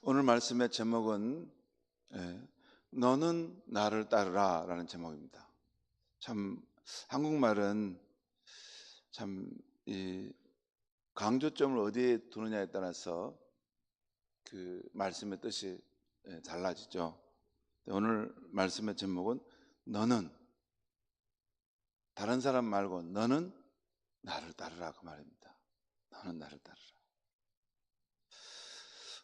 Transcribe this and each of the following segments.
오늘 말씀의 제목은 너는 나를 따르라 라는 제목입니다. 참 한국말은 참 이 강조점을 어디에 두느냐에 따라서 그 말씀의 뜻이 달라지죠. 오늘 말씀의 제목은 너는, 다른 사람 말고 너는 나를 따르라 그 말입니다. 너는 나를 따르라.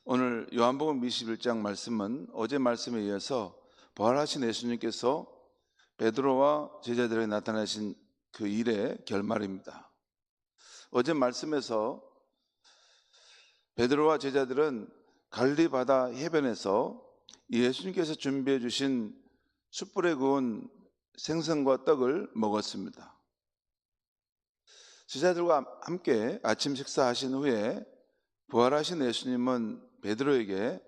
오늘 요한복음 21장 말씀은 어제 말씀에 이어서 부활하신 예수님께서 베드로와 제자들에게 나타나신 그 일의 결말입니다. 어제 말씀에서 베드로와 제자들은 갈릴리 바다 해변에서 예수님께서 준비해 주신 숯불에 구운 생선과 떡을 먹었습니다. 제자들과 함께 아침 식사하신 후에 부활하신 예수님은 베드로에게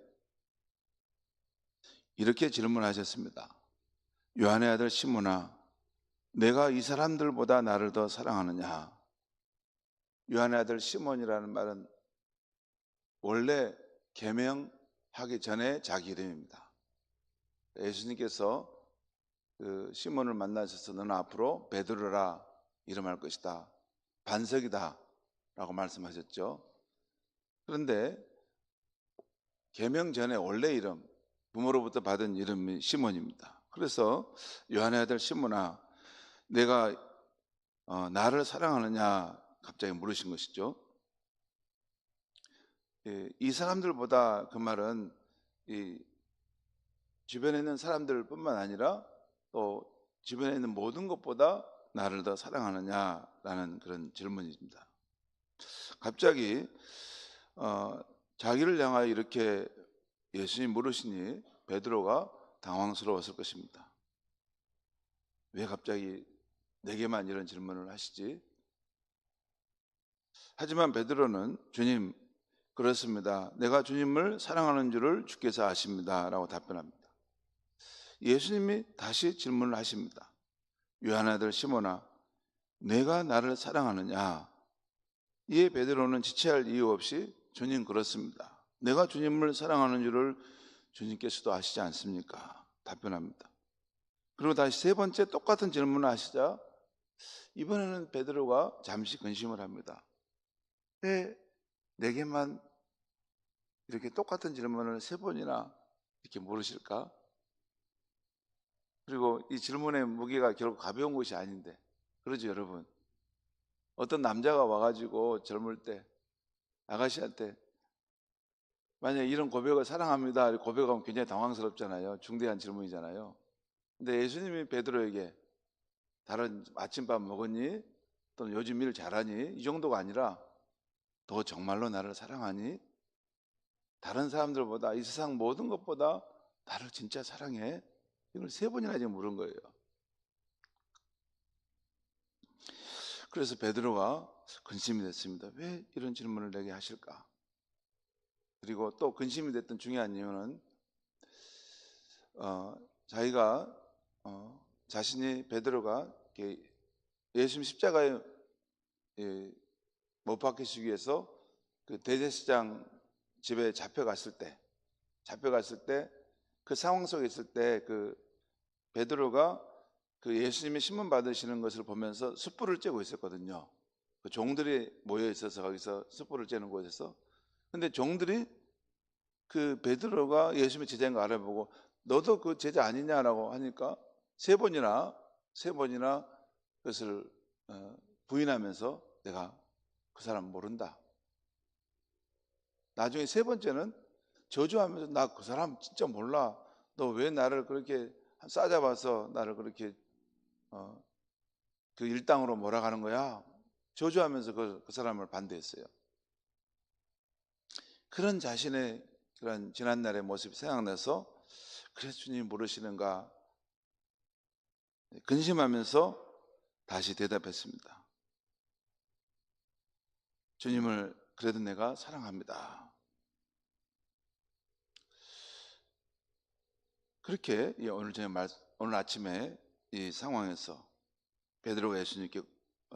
이렇게 질문하셨습니다. 요한의 아들 시몬아, 내가 이 사람들보다 나를 더 사랑하느냐? 요한의 아들 시몬이라는 말은 원래 계명하기 전에 자기 이름입니다. 예수님께서 그 시몬을 만나셔서 너는 앞으로 베드로라 이름할 것이다, 반석이다 라고 말씀하셨죠. 그런데 계명 전에 원래 이름, 부모로부터 받은 이름이 시몬입니다. 그래서 요한의 아들 시몬아, 내가 나를 사랑하느냐 갑자기 물으신 것이죠. 이 사람들보다, 그 말은 이 주변에 있는 사람들뿐만 아니라 또 주변에 있는 모든 것보다 나를 더 사랑하느냐라는 그런 질문입니다. 갑자기 자기를 향하여 이렇게 예수님 물으시니 베드로가 당황스러웠을 것입니다. 왜 갑자기 내게만 이런 질문을 하시지? 하지만 베드로는 주님, 그렇습니다. 내가 주님을 사랑하는 줄을 주께서 아십니다 라고 답변합니다. 예수님이 다시 질문을 하십니다. 요한의 아들 시몬아, 내가 나를 사랑하느냐? 이에 베드로는 지체할 이유 없이 주님, 그렇습니다. 내가 주님을 사랑하는 줄을 주님께서도 아시지 않습니까? 답변합니다. 그리고 다시 세 번째 똑같은 질문을 하시자 이번에는 베드로가 잠시 근심을 합니다. 왜 내게만 이렇게 똑같은 질문을 세 번이나 이렇게 물으실까? 그리고 이 질문의 무게가 결국 가벼운 것이 아닌데, 그러죠 여러분? 어떤 남자가 와가지고 젊을 때 아가씨한테 만약에 이런 고백을 사랑합니다 고백하면 굉장히 당황스럽잖아요. 중대한 질문이잖아요. 근데 예수님이 베드로에게 다른 아침밥 먹었니? 또는 요즘 일 잘하니? 이 정도가 아니라 너 정말로 나를 사랑하니? 다른 사람들보다, 이 세상 모든 것보다 나를 진짜 사랑해? 이걸 세 번이나 지금 물은 거예요. 그래서 베드로가 근심이 됐습니다. 왜 이런 질문을 내게 하실까? 그리고 또 근심이 됐던 중요한 이유는 자기가 자신이, 베드로가 예수님 십자가에 못 박히시기 위해서 그 대제사장 집에 잡혀갔을 때 그 상황 속에 있을 때 그 베드로가 그 예수님이 신문 받으시는 것을 보면서 숯불을 쬐고 있었거든요. 그 종들이 모여 있어서 거기서 숯불을 쬐는 곳에서. 근데 종들이 그 베드로가 예수님의 제자인 거 알아보고 너도 그 제자 아니냐라고 하니까 세 번이나 그것을 부인하면서 내가 그 사람 모른다. 나중에 세 번째는 저주하면서 나 그 사람 진짜 몰라. 너 왜 나를 그렇게 싸잡아서 나를 그렇게 그 일당으로 몰아가는 거야? 저주하면서 그 사람을 반대했어요. 그런 자신의 그런 지난날의 모습이 생각나서 그래서 주님 모르시는가 근심하면서 다시 대답했습니다. 주님을 그래도 내가 사랑합니다. 그렇게 오늘 아침에 이 상황에서 베드로가 예수님께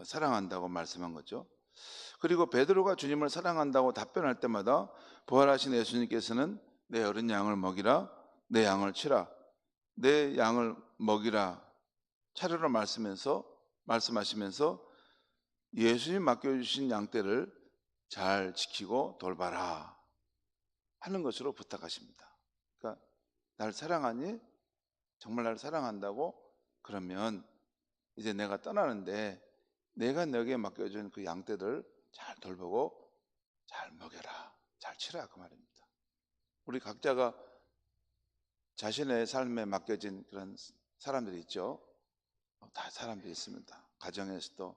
사랑한다고 말씀한 거죠. 그리고 베드로가 주님을 사랑한다고 답변할 때마다 부활하신 예수님께서는 내 어린 양을 먹이라, 내 양을 치라, 내 양을 먹이라 차례로 말씀하시면서 예수님 맡겨주신 양떼를 잘 지키고 돌봐라 하는 것으로 부탁하십니다. 그러니까 날 사랑하니? 정말 나를 사랑한다고? 그러면 이제 내가 떠나는데 내가 너에게 맡겨준 그 양떼들 잘 돌보고 잘 먹여라, 잘 치라, 그 말입니다. 우리 각자가 자신의 삶에 맡겨진 그런 사람들이 있죠. 다 사람들이 있습니다. 가정에서도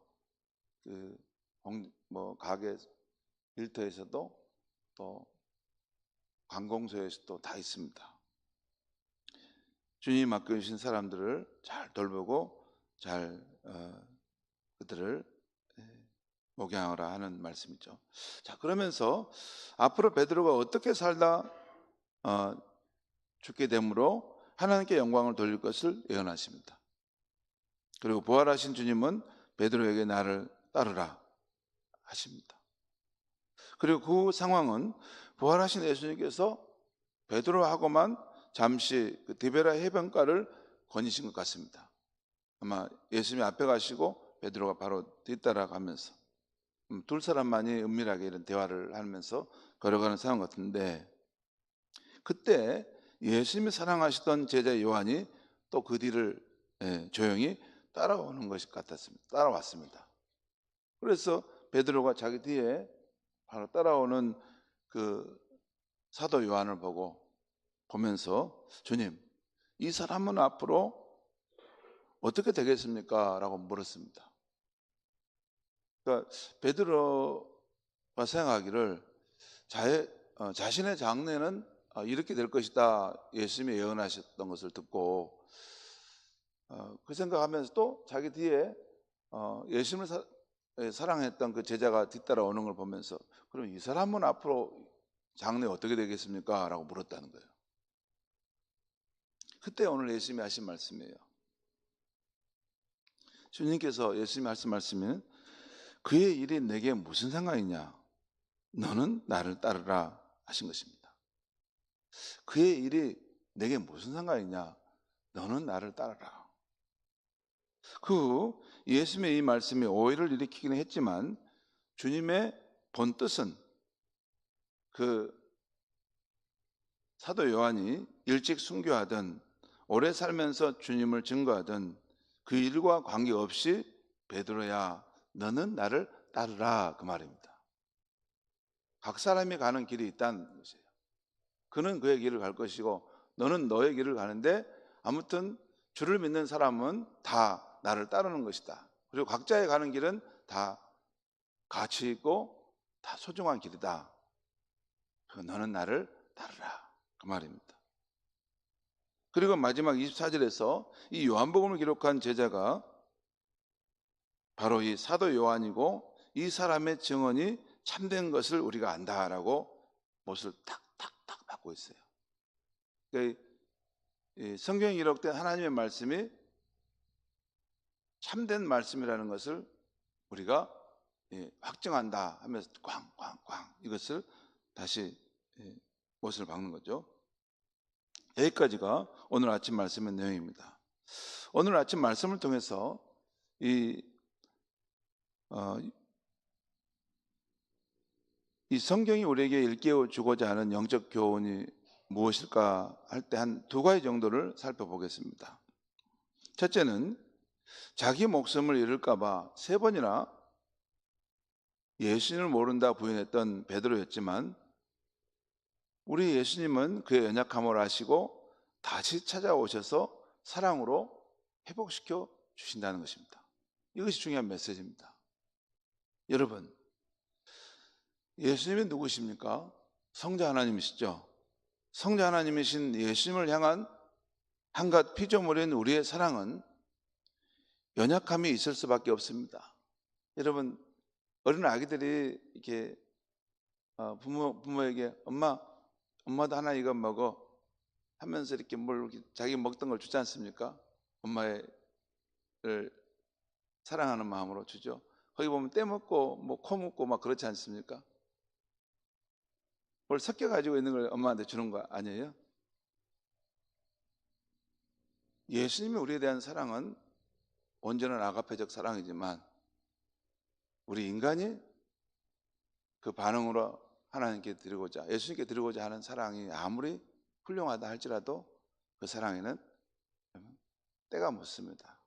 가게 일터에서도 또 관공서에서도 다 있습니다. 주님이 맡겨주신 사람들을 잘 돌보고 잘 그들을 목양하라 하는 말씀이죠. 자, 그러면서 앞으로 베드로가 어떻게 살다 죽게 되므로 하나님께 영광을 돌릴 것을 예언하십니다. 그리고 부활하신 주님은 베드로에게 나를 따르라 하십니다. 그리고 그 상황은 부활하신 예수님께서 베드로하고만 잠시 그 디베라 해변가를 거니신 것 같습니다. 아마 예수님이 앞에 가시고 베드로가 바로 뒤따라가면서 둘 사람만이 은밀하게 이런 대화를 하면서 걸어가는 상황 같은데, 그때 예수님이 사랑하시던 제자 요한이 또 그 뒤를 조용히 따라오는 것이 같았습니다. 따라왔습니다. 그래서 베드로가 자기 뒤에 바로 따라오는 그 사도 요한을 보면서 주님, 이 사람은 앞으로 어떻게 되겠습니까? 라고 물었습니다. 그러니까 베드로가 생각하기를 자신의 장래는 이렇게 될 것이다, 예수님이 예언하셨던 것을 듣고 그 생각하면서도 자기 뒤에 예수님을 사랑했던 그 제자가 뒤따라오는 걸 보면서 그럼 이 사람은 앞으로 장래 어떻게 되겠습니까? 라고 물었다는 거예요. 그때 오늘 예수님이 하신 말씀이에요. 주님께서 예수님이 하신 말씀은 그의 일이 내게 무슨 상관이냐? 너는 나를 따르라 하신 것입니다. 그의 일이 내게 무슨 상관이냐? 너는 나를 따르라. 그 예수님의 이 말씀이 오해를 일으키기는 했지만 주님의 본 뜻은 그 사도 요한이 일찍 순교하든 오래 살면서 주님을 증거하든 그 일과 관계없이 베드로야, 너는 나를 따르라, 그 말입니다. 각 사람이 가는 길이 있다는 것이에요. 그는 그의 길을 갈 것이고 너는 너의 길을 가는데 아무튼 주를 믿는 사람은 다 나를 따르는 것이다. 그리고 각자의 가는 길은 다 가치 있고 다 소중한 길이다. 너는 나를 따르라, 그 말입니다. 그리고 마지막 24절에서 이 요한복음을 기록한 제자가 바로 이 사도 요한이고 이 사람의 증언이 참된 것을 우리가 안다라고 못을 탁탁탁 받고 있어요. 그러니까 성경에 기록된 하나님의 말씀이 참된 말씀이라는 것을 우리가 확증한다 하면서 꽝꽝꽝 이것을 다시 못을 박는 거죠. 여기까지가 오늘 아침 말씀의 내용입니다. 오늘 아침 말씀을 통해서 이 성경이 우리에게 일깨워 주고자 하는 영적 교훈이 무엇일까 할 때 한 두 가지 정도를 살펴보겠습니다. 첫째는 자기 목숨을 잃을까 봐 3번이나 예수님을 모른다 부인했던 베드로였지만 우리 예수님은 그의 연약함을 아시고 다시 찾아오셔서 사랑으로 회복시켜 주신다는 것입니다. 이것이 중요한 메시지입니다. 여러분, 예수님이 누구십니까? 성자 하나님이시죠. 성자 하나님이신 예수님을 향한 한갓 피조물인 우리의 사랑은 연약함이 있을 수밖에 없습니다. 여러분, 어린 아기들이 이렇게 부모에게 엄마도 하나 이거 먹어 하면서 이렇게 자기 먹던 걸 주지 않습니까? 엄마를 사랑하는 마음으로 주죠. 거기 보면 떼 먹고 코 먹고 막 그렇지 않습니까? 뭘 섞여 가지고 있는 걸 엄마한테 주는 거 아니에요? 예수님이 우리에 대한 사랑은 온전한 아가페적 사랑이지만 우리 인간이 그 반응으로 하나님께 드리고자, 예수님께 드리고자 하는 사랑이 아무리 훌륭하다 할지라도 그 사랑에는 때가 묻습니다.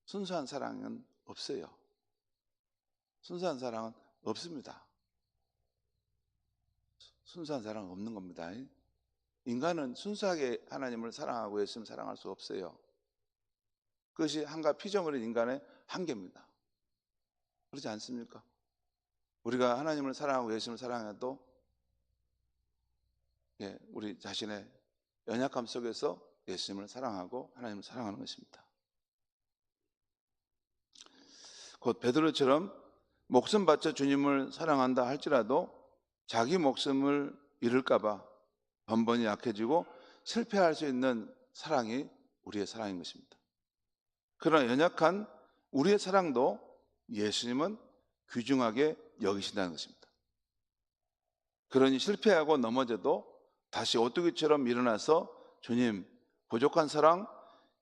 순수한 사랑은 없어요. 순수한 사랑은 없습니다. 순수한 사랑은 없는 겁니다. 인간은 순수하게 하나님을 사랑하고 예수님을 사랑할 수 없어요. 그것이 한가 피조물인 인간의 한계입니다. 그렇지 않습니까? 우리가 하나님을 사랑하고 예수님을 사랑해도 우리 자신의 연약함 속에서 예수님을 사랑하고 하나님을 사랑하는 것입니다. 곧 베드로처럼 목숨 바쳐 주님을 사랑한다 할지라도 자기 목숨을 잃을까 봐 번번이 약해지고 실패할 수 있는 사랑이 우리의 사랑인 것입니다. 그러나 연약한 우리의 사랑도 예수님은 귀중하게 여기신다는 것입니다. 그러니 실패하고 넘어져도 다시 오뚜기처럼 일어나서 주님, 부족한 사랑,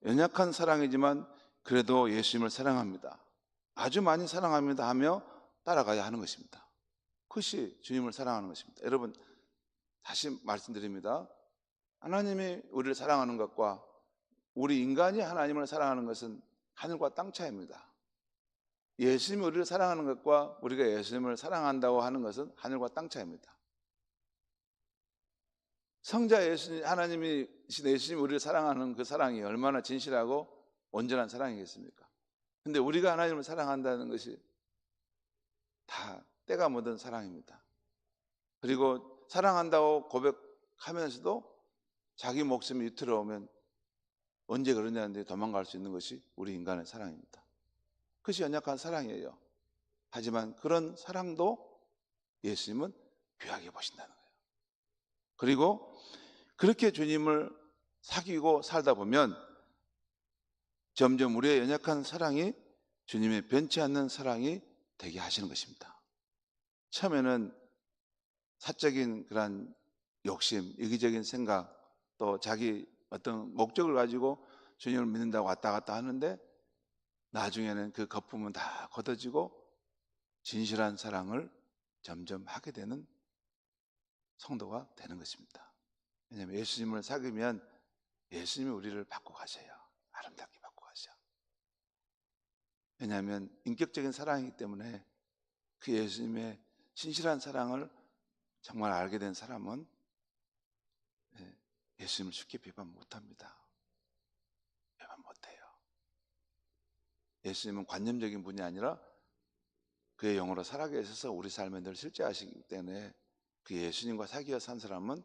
연약한 사랑이지만 그래도 예수님을 사랑합니다, 아주 많이 사랑합니다 하며 따라가야 하는 것입니다. 그것이 주님을 사랑하는 것입니다. 여러분, 다시 말씀드립니다. 하나님이 우리를 사랑하는 것과 우리 인간이 하나님을 사랑하는 것은 하늘과 땅 차이입니다. 예수님이 우리를 사랑하는 것과 우리가 예수님을 사랑한다고 하는 것은 하늘과 땅 차이입니다. 성자 예수님, 하나님이신 예수님이 우리를 사랑하는 그 사랑이 얼마나 진실하고 온전한 사랑이겠습니까? 근데 우리가 하나님을 사랑한다는 것이 다 때가 묻은 사랑입니다. 그리고 사랑한다고 고백하면서도 자기 목숨이 위태로우면 언제 그러냐는데 도망갈 수 있는 것이 우리 인간의 사랑입니다. 그것이 연약한 사랑이에요. 하지만 그런 사랑도 예수님은 귀하게 보신다는 거예요. 그리고 그렇게 주님을 사귀고 살다 보면 점점 우리의 연약한 사랑이 주님의 변치 않는 사랑이 되게 하시는 것입니다. 처음에는 사적인 그런 욕심, 이기적인 생각, 또 자기 어떤 목적을 가지고 주님을 믿는다고 왔다 갔다 하는데 나중에는 그 거품은 다 걷어지고 진실한 사랑을 점점 하게 되는 성도가 되는 것입니다. 왜냐하면 예수님을 사귀면 예수님이 우리를 받고 가셔요. 아름답게 받고 가셔. 왜냐하면 인격적인 사랑이기 때문에 그 예수님의 신실한 사랑을 정말 알게 된 사람은 예수님을 쉽게 비판 못합니다. 비판 못해요. 예수님은 관념적인 분이 아니라 그의 영으로 살아계셔서 우리 삶에 늘 실제하시기 때문에 그 예수님과 사귀어 산 사람은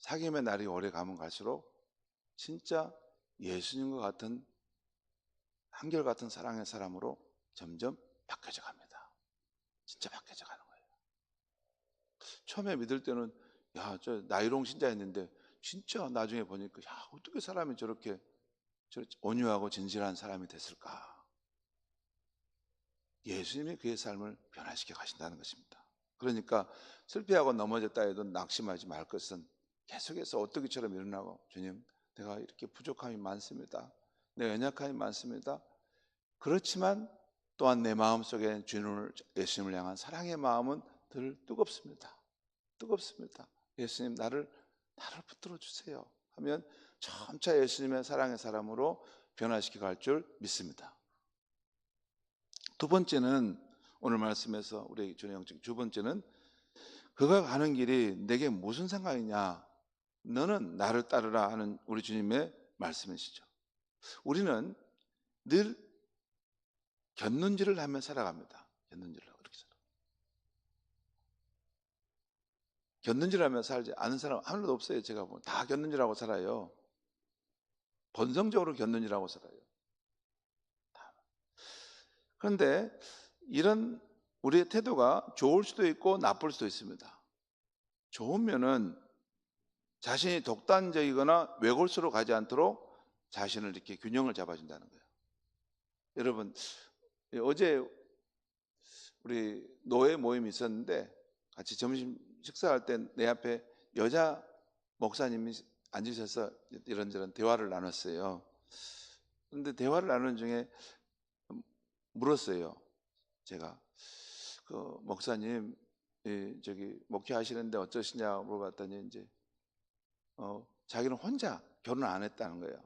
사귐의 날이 오래 가면 갈수록 진짜 예수님과 같은 한결같은 사랑의 사람으로 점점 바뀌어져 갑니다. 진짜 바뀌어져 가는 거예요. 처음에 믿을 때는 저 나이롱 신자였는데 진짜 나중에 보니까 어떻게 사람이 저렇게 온유하고 진실한 사람이 됐을까? 예수님이 그의 삶을 변화시켜 가신다는 것입니다. 그러니까 실패하고 넘어졌다 해도 낙심하지 말 것은 계속해서 오뚜기처럼 일어나고 주님, 내가 이렇게 부족함이 많습니다. 내가 연약함이 많습니다. 그렇지만 또한 내 마음속에 주님을, 예수님을 향한 사랑의 마음은 늘 뜨겁습니다. 뜨겁습니다. 예수님, 나를 붙들어 주세요 하면 점차 예수님의 사랑의 사람으로 변화시켜 갈 줄 믿습니다. 두 번째는, 오늘 말씀에서 우리 주영증 두 번째는, 그가 가는 길이 내게 무슨 상관이냐, 너는 나를 따르라 하는 우리 주님의 말씀이시죠. 우리는 늘 곁눈질을 하며 살아갑니다. 곁눈질을 하고 그렇게 살아. 곁눈질을 하며 살지 않은 사람 하나도 없어요. 제가 보면 다 곁눈질하고 살아요. 본성적으로 곁눈질하고 살아요. 그런데 이런 우리의 태도가 좋을 수도 있고 나쁠 수도 있습니다. 좋으면은 자신이 독단적이거나 외골수로 가지 않도록 자신을 이렇게 균형을 잡아준다는 거예요. 여러분, 어제 우리 노예 모임이 있었는데 같이 점심 식사할 때 내 앞에 여자 목사님이 앉으셔서 이런저런 대화를 나눴어요. 그런데 대화를 나누는 중에 물었어요. 제가 그 목사님 저기 목회하시는데 어쩌시냐 물어봤더니 이제 자기는 혼자 결혼 안 했다는 거예요.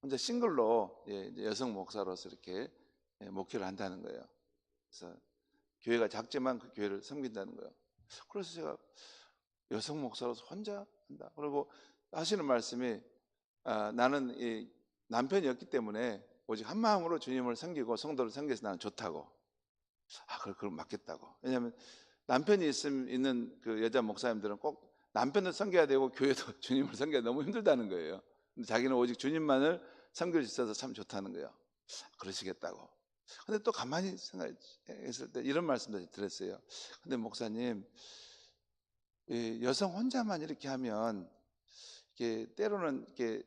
혼자 싱글로 이제 여성 목사로서 이렇게 목회를 한다는 거예요. 그래서 교회가 작지만 그 교회를 섬긴다는 거예요. 그래서 제가 여성 목사로서 혼자 한다. 그리고 하시는 말씀이 나는 이 남편이 없기 때문에 오직 한 마음으로 주님을 섬기고 성도를 섬겨서 나는 좋다고. 그럼 맞겠다고. 왜냐하면 남편이 있는 그 여자 목사님들은 꼭 남편을 섬겨야 되고 교회도 주님을 섬겨야 너무 힘들다는 거예요. 근데 자기는 오직 주님만을 섬길 수 있어서 참 좋다는 거예요. 그러시겠다고. 근데 또 가만히 생각했을 때 이런 말씀도 드렸어요. 근데 목사님, 여성 혼자만 이렇게 하면 이게 때로는 이렇게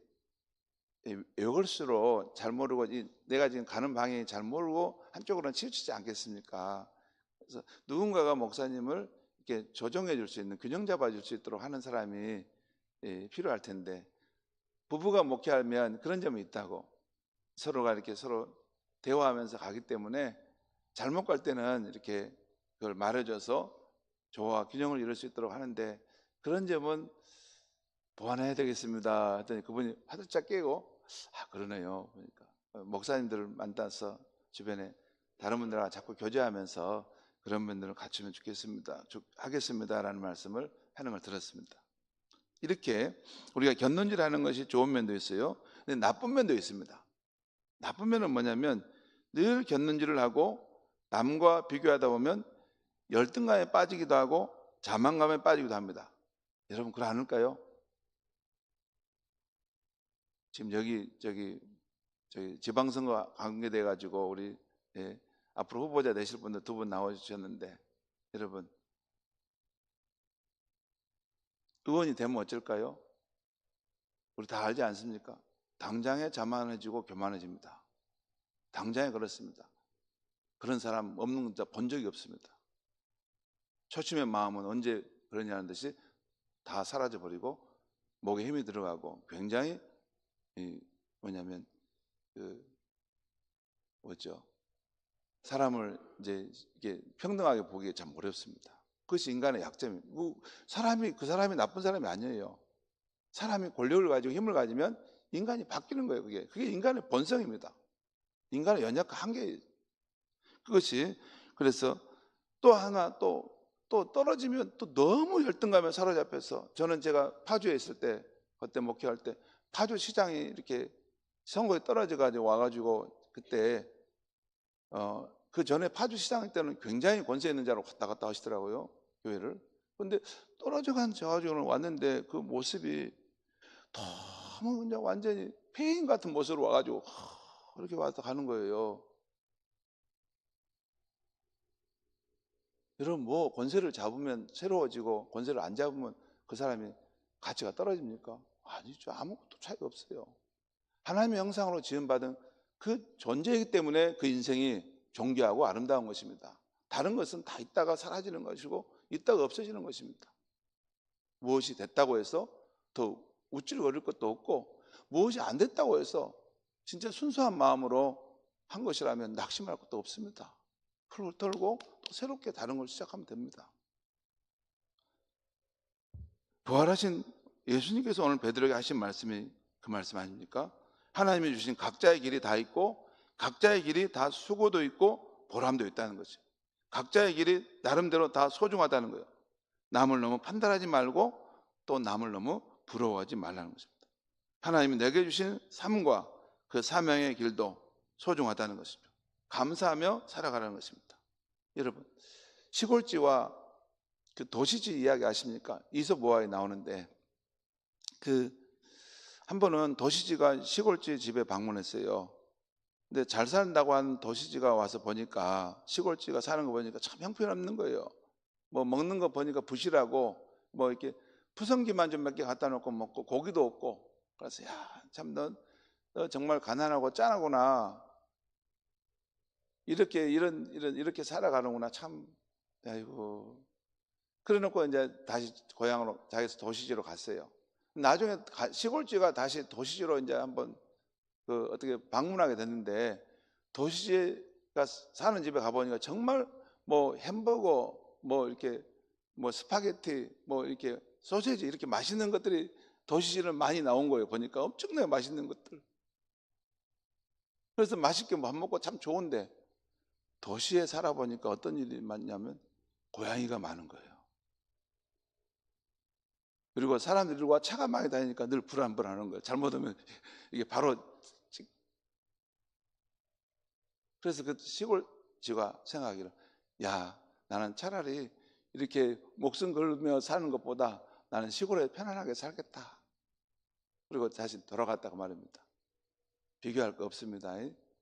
외골수로 잘 모르고 내가 지금 가는 방향이 잘 모르고 한쪽으로는 치우치지 않겠습니까? 그래서 누군가가 목사님을 이렇게 조정해 줄 수 있는, 균형 잡아 줄 수 있도록 하는 사람이 필요할 텐데, 부부가 목회하면 그런 점이 있다고. 서로가 이렇게 서로 대화하면서 가기 때문에 잘못 갈 때는 이렇게 그걸 말해줘서 조화와 균형을 이룰 수 있도록 하는데, 그런 점은 보완해야 되겠습니다 했더니 그분이 화들짝 깨고 그러네요. 그러니까 목사님들을 만나서 주변에 다른 분들과 자꾸 교제하면서 그런 분들을 갖추면 하겠습니다라는 말씀을 하는 걸 들었습니다. 이렇게 우리가 곁눈질하는 것이 좋은 면도 있어요. 근데 나쁜 면도 있습니다. 나쁜 면은 뭐냐면 늘 곁눈질을 하고 남과 비교하다 보면 열등감에 빠지기도 하고 자만감에 빠지기도 합니다. 여러분 그렇지 않을까요? 지금 저기 지방선거 관계돼 가지고 우리 앞으로 후보자 되실 분들 두 분 나와주셨는데, 여러분 의원이 되면 어쩔까요? 우리 다 알지 않습니까? 당장에 자만해지고 교만해집니다. 당장에 그렇습니다. 그런 사람 없는 자 본 적이 없습니다. 초심의 마음은 언제 그러냐는 듯이 다 사라져버리고 목에 힘이 들어가고 굉장히 뭐냐면 사람을 이제 이게 평등하게 보기 참 어렵습니다. 그것이 인간의 약점입니다. 그 사람이 나쁜 사람이 아니에요. 사람이 권력을 가지고 힘을 가지면 인간이 바뀌는 거예요. 그게 인간의 본성입니다. 인간의 연약한 한계예요. 그것이 그래서 또 하나 또 떨어지면 또 너무 열등감에 사로잡혀서, 저는 제가 파주에 있을 때 그때 목회할 때 파주 시장이 이렇게 선거에 떨어져 가지고 와가지고 그때 그 전에 파주 시장 때는 굉장히 권세 있는 자로 갔다 갔다 하시더라고요, 교회를. 근데 떨어져 가지고는 왔는데 그 모습이 너무 그냥 완전히 폐인 같은 모습으로 와가지고 이렇게 와서 가는 거예요. 여러분 뭐 권세를 잡으면 새로워지고 권세를 안 잡으면 그 사람이 가치가 떨어집니까? 아니죠. 아무것도 차이가 없어요. 하나님의 형상으로 지음받은 그 존재이기 때문에 그 인생이 존귀하고 아름다운 것입니다. 다른 것은 다 있다가 사라지는 것이고 있다가 없어지는 것입니다. 무엇이 됐다고 해서 더 우쭐거릴 것도 없고, 무엇이 안 됐다고 해서 진짜 순수한 마음으로 한 것이라면 낙심할 것도 없습니다. 풀을 털고 또 새롭게 다른 걸 시작하면 됩니다. 부활하신 예수님께서 오늘 베드로에게 하신 말씀이 그 말씀 아닙니까? 하나님이 주신 각자의 길이 다 있고 각자의 길이 다 수고도 있고 보람도 있다는 거죠. 각자의 길이 나름대로 다 소중하다는 거예요. 남을 너무 판단하지 말고 또 남을 너무 부러워하지 말라는 것입니다. 하나님이 내게 주신 삶과 그 사명의 길도 소중하다는 것입니다. 감사하며 살아가라는 것입니다. 여러분, 시골지와 그 도시지 이야기 아십니까? 이솝우화에 나오는데 한 번은 도시지가 시골지 집에 방문했어요. 근데 잘 산다고 한 도시지가 와서 보니까 시골지가 사는 거 보니까 참 형편없는 거예요. 뭐 먹는 거 보니까 부실하고 뭐 이렇게 푸성기만 좀 몇 개 갖다 놓고 먹고 고기도 없고. 그래서 참 너 정말 가난하고 짠하구나. 이렇게 살아가는구나. 참 아이고 그래놓고 이제 다시 고향으로 자기 도시지로 갔어요. 나중에 시골지가 다시 도시지로 이제 한번 어떻게 방문하게 됐는데, 도시지가 사는 집에 가보니까 정말 뭐 햄버거, 뭐 이렇게 뭐 스파게티, 뭐 이렇게 소세지 이렇게 맛있는 것들이 도시지는 많이 나온 거예요. 보니까 엄청나게 맛있는 것들. 그래서 맛있게 밥 먹고 참 좋은데, 도시에 살아보니까 어떤 일이 많냐면 고양이가 많은 거예요. 그리고 사람들과 차가 많이 다니니까 늘 불안불안한 거예요. 잘못하면 이게 바로. 그래서 그 시골지가 생각하기를, 야, 나는 차라리 이렇게 목숨 걸며 사는 것보다 나는 시골에 편안하게 살겠다. 그리고 다시 돌아갔다고 말입니다. 비교할 거 없습니다.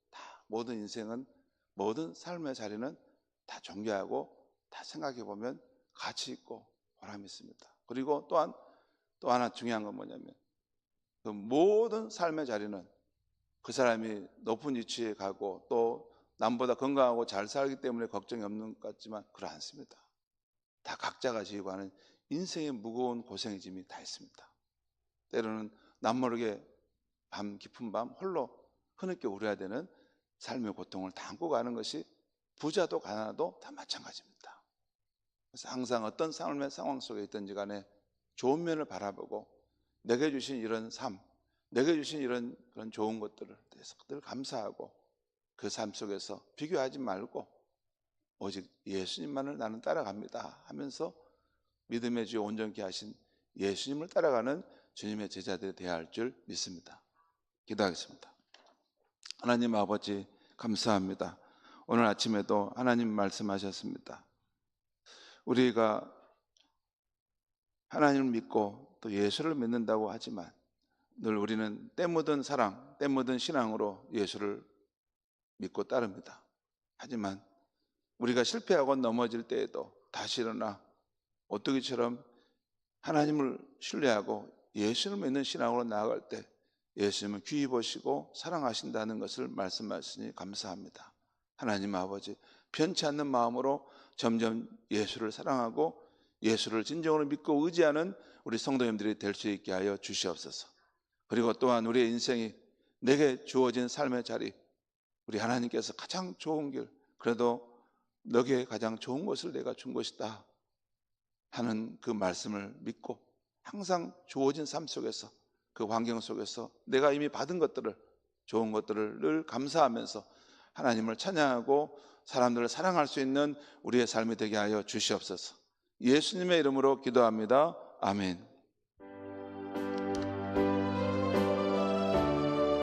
다 모든 인생은, 모든 삶의 자리는 다 존경하고, 다 생각해 보면 가치 있고 보람이 있습니다. 그리고 또한 또 하나 중요한 건 뭐냐면, 그 모든 삶의 자리는 그 사람이 높은 위치에 가고 또 남보다 건강하고 잘 살기 때문에 걱정이 없는 것 같지만 그렇지 않습니다. 다 각자가 지고 하는 인생의 무거운 고생의 짐이 다 있습니다. 때로는 남모르게 밤 깊은 밤 홀로 흐느껴 울어야 되는 삶의 고통을 다 안고 가는 것이 부자도 가난하도 다 마찬가지입니다. 그래서 항상 어떤 삶의 상황 속에 있든지 간에 좋은 면을 바라보고, 내게 주신 이런 삶, 내게 주신 이런 그런 좋은 것들을 대해서 늘 감사하고, 그 삶 속에서 비교하지 말고 오직 예수님만을 나는 따라갑니다 하면서 믿음의 주 온전케 하신 예수님을 따라가는 주님의 제자들이 되어야 할 줄 믿습니다. 기도하겠습니다. 하나님 아버지, 감사합니다. 오늘 아침에도 하나님 말씀하셨습니다. 우리가 하나님을 믿고 또 예수를 믿는다고 하지만 늘 우리는 때 묻은 사랑, 때 묻은 신앙으로 예수를 믿고 따릅니다. 하지만 우리가 실패하고 넘어질 때에도 다시 일어나 오뚜기처럼 하나님을 신뢰하고 예수를 믿는 신앙으로 나아갈 때 예수님은 귀히 보시고 사랑하신다는 것을 말씀하시니 감사합니다. 하나님 아버지, 편치 않는 마음으로 점점 예수를 사랑하고 예수를 진정으로 믿고 의지하는 우리 성도님들이 될 수 있게 하여 주시옵소서. 그리고 또한 우리의 인생이 내게 주어진 삶의 자리, 우리 하나님께서 가장 좋은 길, 그래도 너에게 가장 좋은 것을 내가 준 것이다 하는 그 말씀을 믿고 항상 주어진 삶 속에서, 그 환경 속에서 내가 이미 받은 것들을, 좋은 것들을 늘 감사하면서 하나님을 찬양하고 사람들을 사랑할 수 있는 우리의 삶이 되게 하여 주시옵소서. 예수님의 이름으로 기도합니다. 아멘.